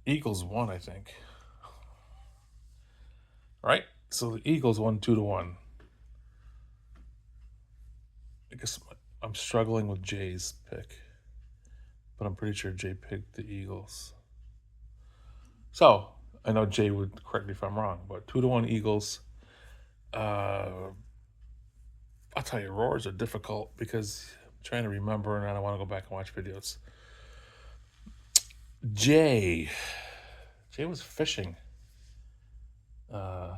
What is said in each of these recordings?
Eagles won, I think. Right? So the Eagles won 2-1. I guess I'm struggling with Jay's pick, but I'm pretty sure Jay picked the Eagles. So I know Jay would correct me if I'm wrong, but 2-1 Eagles. Uh, I'll tell you, roars are difficult because I'm trying to remember and I don't want to go back and watch videos. Jay. Jay was fishing. Uh,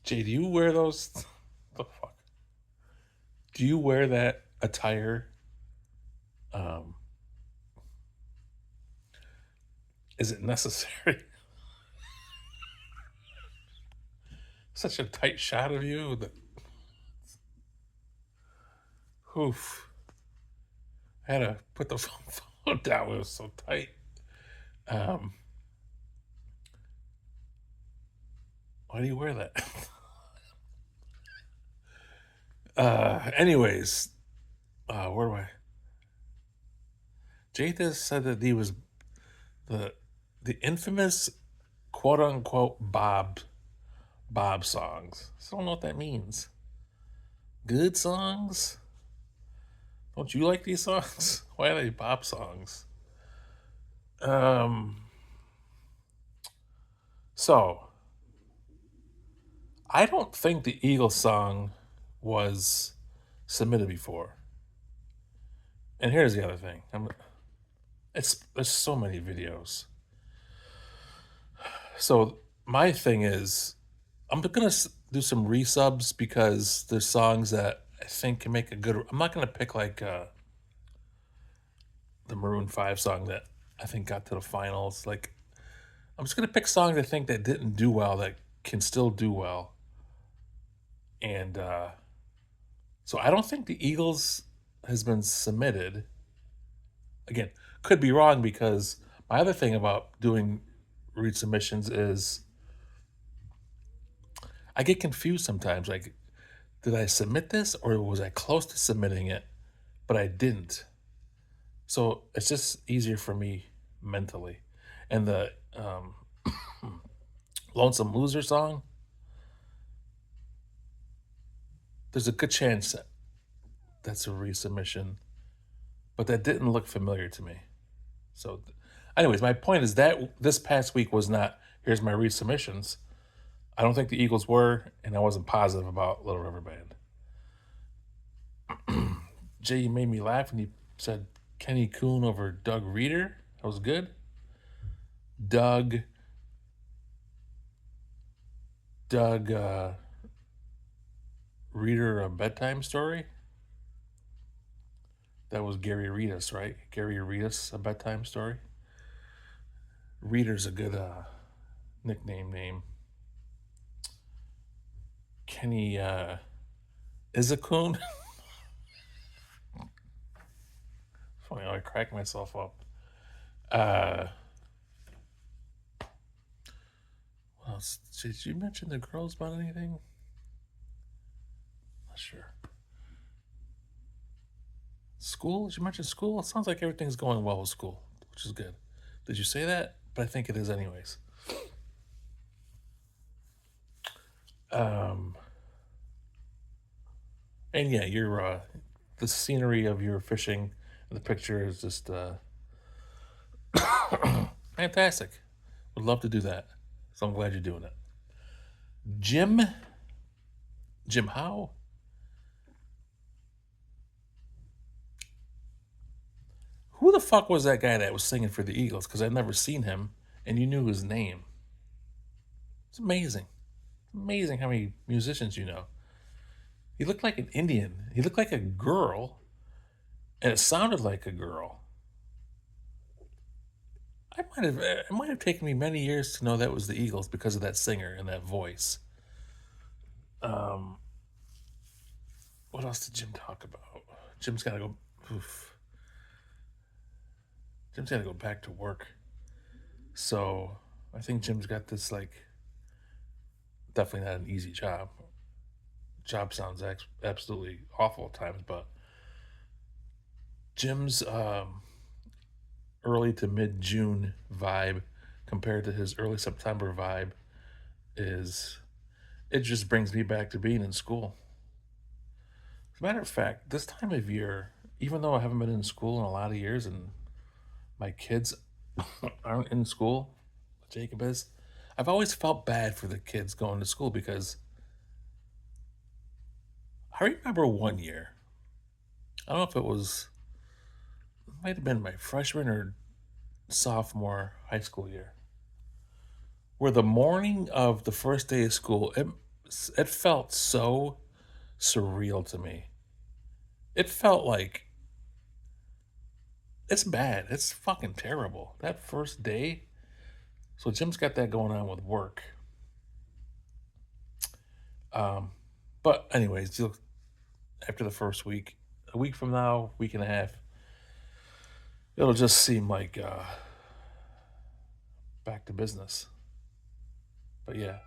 Jay, do you wear those? The fuck? Do you wear that attire? Um, is it necessary? Such a tight shot of you that, oof. I had to put the phone down. It was so tight. Um, why do you wear that? Anyways, where do I? Jada said that he was the the infamous quote unquote Bob songs. So I don't know what that means. Good songs? Don't you like these songs? Why are they Bob songs? Um, so I don't think the Eagles song was submitted before. And here's the other thing. There's so many videos. So my thing is, I'm gonna do some resubs because there's songs that I think can make a good. I'm not gonna pick like the Maroon Five song that I think got to the finals. Like I'm just gonna pick songs I think that didn't do well that can still do well. And so I don't think the Eagles has been submitted. Again, could be wrong because my other thing about doing read submissions is I get confused sometimes. Like, did I submit this or was I close to submitting it, but I didn't? So it's just easier for me mentally. And the Lonesome Loser song, there's a good chance that that's a resubmission, but that didn't look familiar to me. So, anyways, my point is that this past week was not here's my resubmissions. I don't think the Eagles were, and I wasn't positive about Little River Band. Jay, you made me laugh when you said Kenny Coon over Doug Reeder. That was good. Doug, Doug Reeder, a bedtime story. That was Gary Reedus, right? Gary Reedus, a bedtime story. Reeder's a good nickname name. Kenny Izakun. Funny how I crack myself up. Uh, what else? Did you mention the girls about anything? Not sure. School? Did you mention school? It sounds like everything's going well with school, which is good. Did you say that? But I think it is, anyways. Um, and yeah, your the scenery of your fishing, the picture is just fantastic. Would love to do that. So I'm glad you're doing it. Jim, Jim Howe. Who the fuck was that guy that was singing for the Eagles? Because I'd never seen him, and you knew his name. It's amazing. Amazing how many musicians you know. He looked like an Indian. He looked like a girl, and it sounded like a girl. It might have taken me many years to know that was the Eagles because of that singer and that voice. Um, what else did Jim talk about? Jim's got to go. Oof. Jim's got to go back to work. So I think Jim's got this like definitely not an easy job. job sounds absolutely awful at times, but Jim's early to mid June vibe compared to his early September vibe is it just brings me back to being in school. As a matter of fact, this time of year, even though I haven't been in school in a lot of years and my kids aren't in school, Jacob is, I've always felt bad for the kids going to school because I remember one year, I don't know if it might have been my freshman or sophomore high school year, where the morning of the first day of school, it felt so surreal to me. It felt like it's bad. It's fucking terrible. That first day. So Jim's got that going on with work. Um, but anyways, after the first week, a week from now, week and a half, it'll just seem like back to business. But yeah,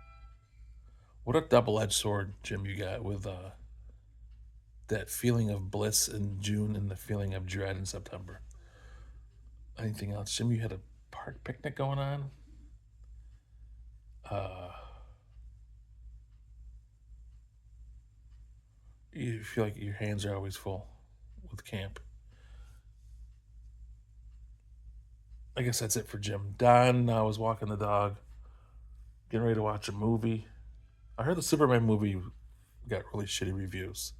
what a double-edged sword, Jim, you got with that feeling of bliss in June and the feeling of dread in September. Anything else, Jim? You had a park picnic going on. Uh, you feel like your hands are always full with camp. I guess that's it for Jim. Don, I was walking the dog, getting ready to watch a movie. I heard the Superman movie got really shitty reviews.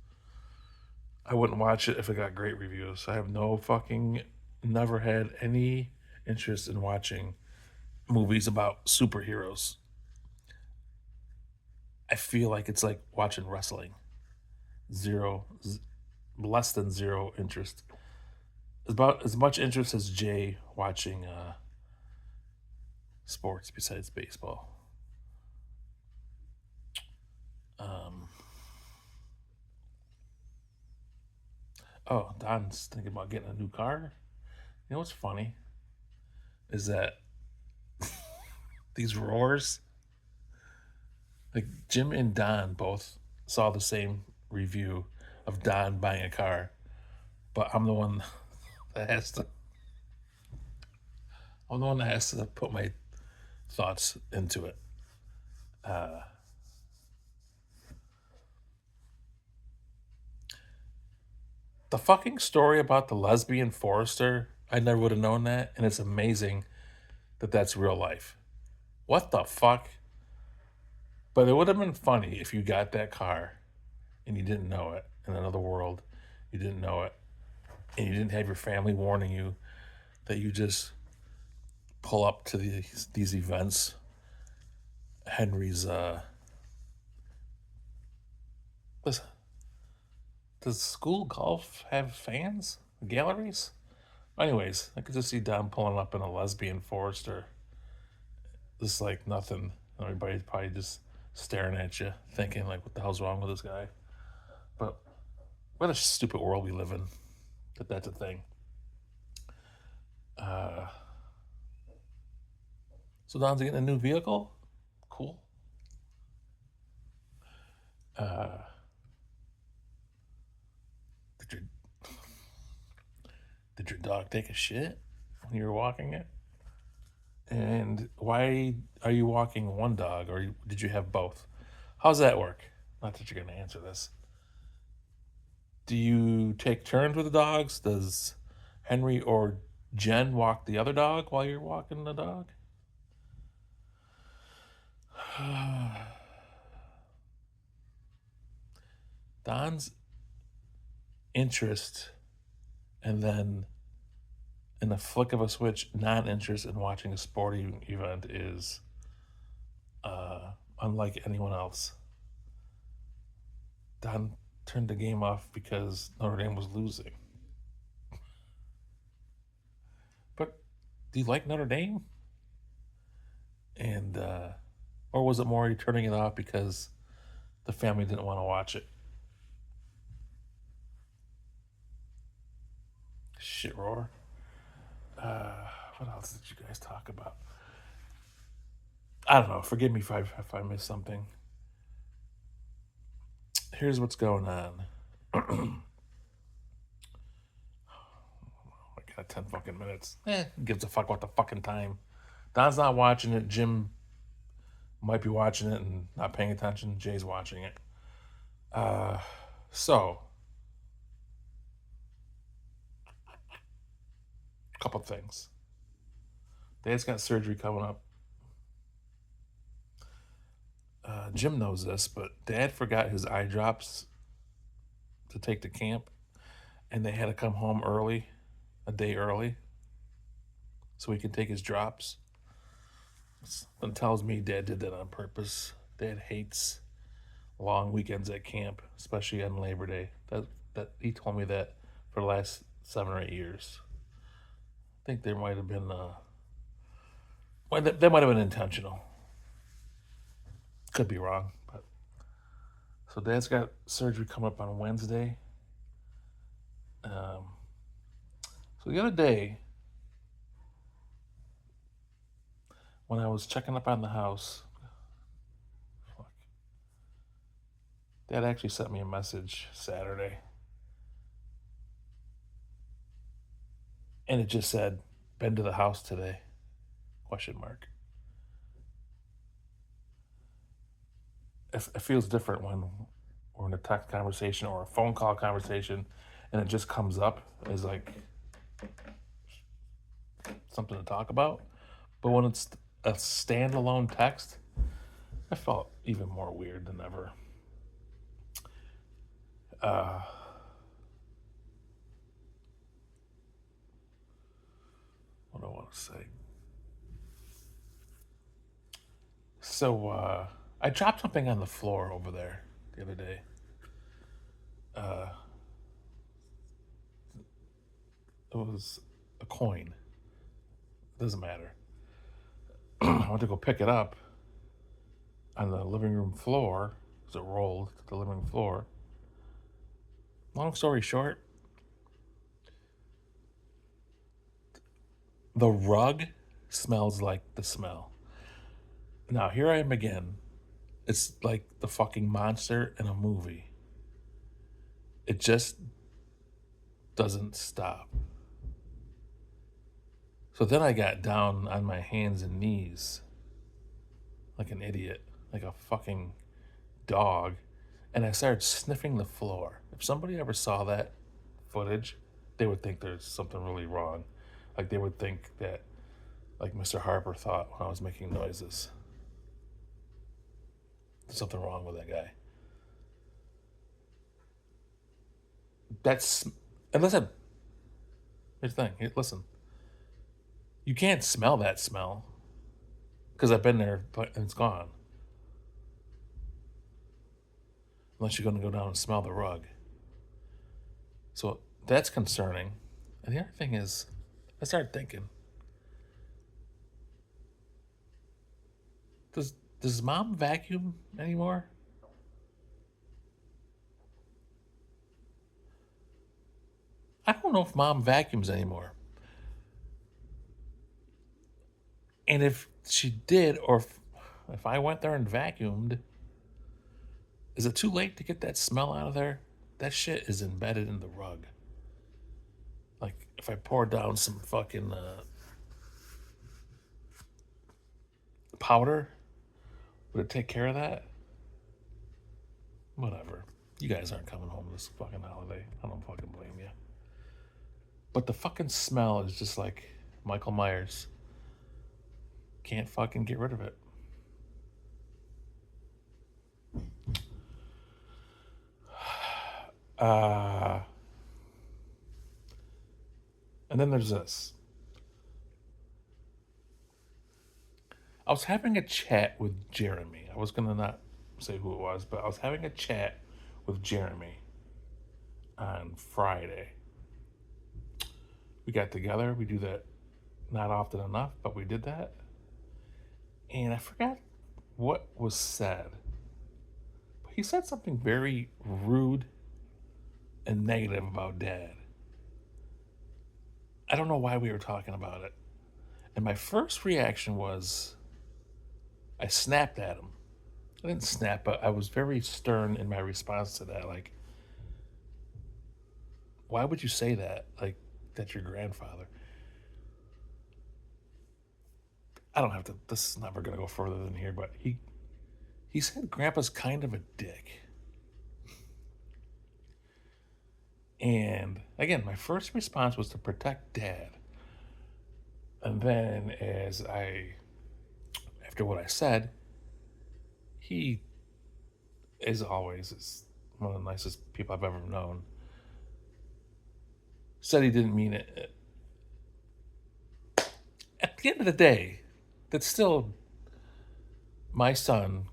I wouldn't watch it if it got great reviews. I have never had any interest in watching movies about superheroes. I feel like it's like watching wrestling. Less than zero interest. About as much interest as Jay watching sports besides baseball. Um, oh, Don's thinking about getting a new car. You know what's funny is that these roars, like Jim and Don both saw the same review of Don buying a car, but that has to. I'm the one that has to put my thoughts into it. Uh, the fucking story about the lesbian forester, I never would have known that, and it's amazing that that's real life. What the fuck? But it would have been funny if you got that car and you didn't know it in another world. You didn't know it. And you didn't have your family warning you that you just pull up to these events. Henry's, listen, does school golf have fans? Galleries? Anyways, I could just see Don pulling up in a lesbian Forester. Just like nothing. Everybody's probably just staring at you, thinking like, "What the hell's wrong with this guy?" But what a stupid world we live in. That's a thing. Uh, so Don's getting a new vehicle. Cool. Uh, did your did your dog take a shit when you were walking it? And why are you walking one dog, or did you have both? How's that work? Not that you're going to answer this. Do you take turns with the dogs? Does Henry or Jen walk the other dog while you're walking the dog? Don's interest, and then in a flick of a switch, non-interest in watching a sporting event is unlike anyone else. Don turned the game off because Notre Dame was losing. But do you like Notre Dame? And or was it more you turning it off because the family didn't want to watch it? Shit roar. What else did you guys talk about? I don't know. Forgive me if I missed something. here's what's going on. I got 10 fucking minutes. Gives a fuck about the fucking time. Don's not watching it. Jim might be watching it and not paying attention. Jay's watching it. So, a couple things. Dad's got surgery coming up. Jim knows this, but Dad forgot his eye drops to take to camp, and they had to come home early, a day early, so he could take his drops. Something tells me Dad did that on purpose. Dad hates long weekends at camp, especially on Labor Day. That he told me that for the last 7 or 8 years. I think there might have been that might have been intentional. Could be wrong, but so Dad's got surgery coming up on Wednesday. So the other day, when I was checking up on the house, Dad actually sent me a message Saturday, and it just said, "Been to the house today?" Question mark. It feels different when we're in a text conversation or a phone call conversation, and it just comes up as like something to talk about. But when it's a standalone text, I felt even more weird than ever. What do I want to say? So I dropped something on the floor over there the other day. It was a coin. Doesn't matter. I went to go pick it up on the living room floor as it rolled to the living room floor. Long story short, the rug smells like the smell. Now, here I am again. It's like the fucking monster in a movie. It just doesn't stop. So then I got down on my hands and knees like an idiot, like a fucking dog, and I started sniffing the floor. If somebody ever saw that footage, they would think there's something really wrong. Like they would think that, like Mr. Harper thought when I was making noises. There's something wrong with that guy. And listen, here's the thing. Listen, you can't smell that smell because I've been there and it's gone. Unless you're going to go down and smell the rug. So that's concerning. And the other thing is, I started thinking, does Mom vacuum anymore? I don't know if Mom vacuums anymore. And if she did, or if I went there and vacuumed, is it too late to get that smell out of there? That shit is embedded in the rug. Like, if I pour down some fucking powder, would it take care of that? Whatever. You guys aren't coming home this fucking holiday. I don't fucking blame you. But the fucking smell is just like Michael Myers. Can't fucking get rid of it. And then there's this. I was having a chat with Jeremy. I was gonna not say who it was, but I was having a chat with Jeremy on Friday. We got together. We do that not often enough, but we did that. And I forgot what was said. But he said something very rude and negative about Dad. I don't know why we were talking about it. And my first reaction was I snapped at him. I didn't snap, but I was very stern in my response to that. Like, why would you say that? Like, that's your grandfather. I don't have to. This is never going to go further than here, but he said Grandpa's kind of a dick. And again, my first response was to protect Dad. And then, after what I said, he, as always, is one of the nicest people I've ever known. Said he didn't mean it. At the end of the day, that's still my son,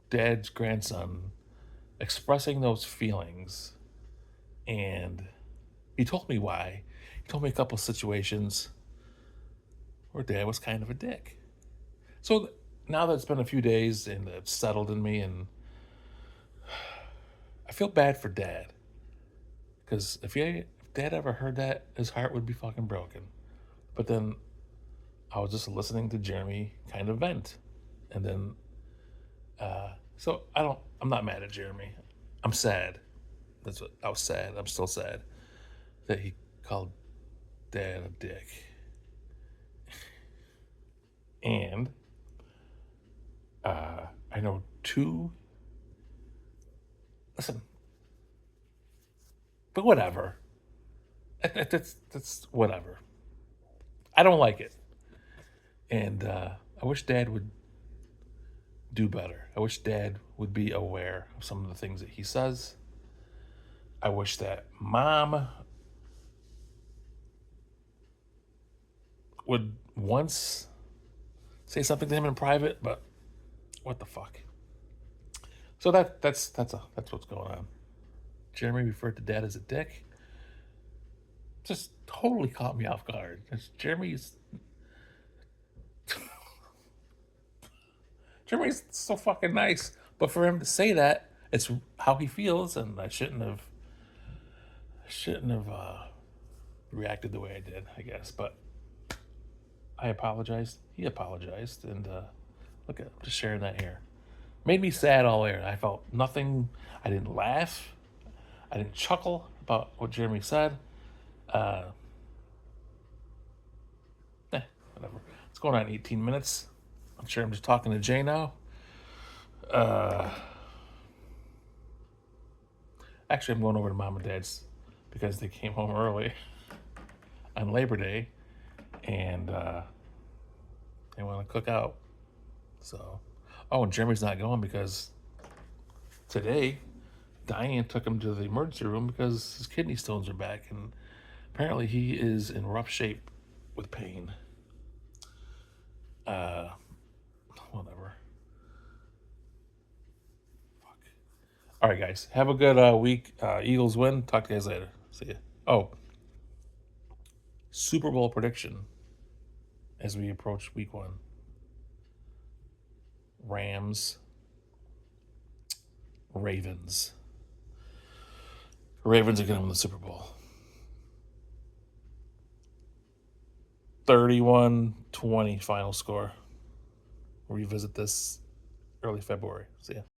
Dad's grandson, expressing those feelings. And he told me why. He told me a couple situations where Dad was kind of a dick. So now that it's been a few days and it's settled in me, and I feel bad for Dad. Because if Dad ever heard that, his heart would be fucking broken. But then I was just listening to Jeremy kind of vent. And then, so I'm not mad at Jeremy. I'm sad. I was sad. I'm still sad that he called Dad a dick. And I know two. Listen, but whatever. That's whatever. I don't like it, and I wish Dad would do better. I wish Dad would be aware of some of the things that he says. I wish that Mom would once say something to him in private, but what the fuck? So that's what's going on. Jeremy referred to Dad as a dick. Just totally caught me off guard. Jeremy's so fucking nice, but for him to say that, it's how he feels, and I shouldn't have reacted the way I did, I guess. But I apologized. He apologized, and look, I'm just sharing that here. Made me sad all air. I felt nothing. I didn't laugh. I didn't chuckle about what Jeremy said. Uh, Whatever. It's going on 18 minutes. I'm sure I'm just talking to Jay now. Actually, I'm going over to Mom and Dad's because they came home early on Labor Day, and they want to cook out. So, oh, and Jeremy's not going because today Diane took him to the emergency room because his kidney stones are back, and apparently he is in rough shape with pain. Whatever. Fuck. All right, guys. Have a good week. Eagles win. Talk to you guys later. See ya. Oh, Super Bowl prediction as we approach week 1. Rams, Ravens. Ravens are going to win the Super Bowl. 31-20 final score. Revisit this early February. See ya.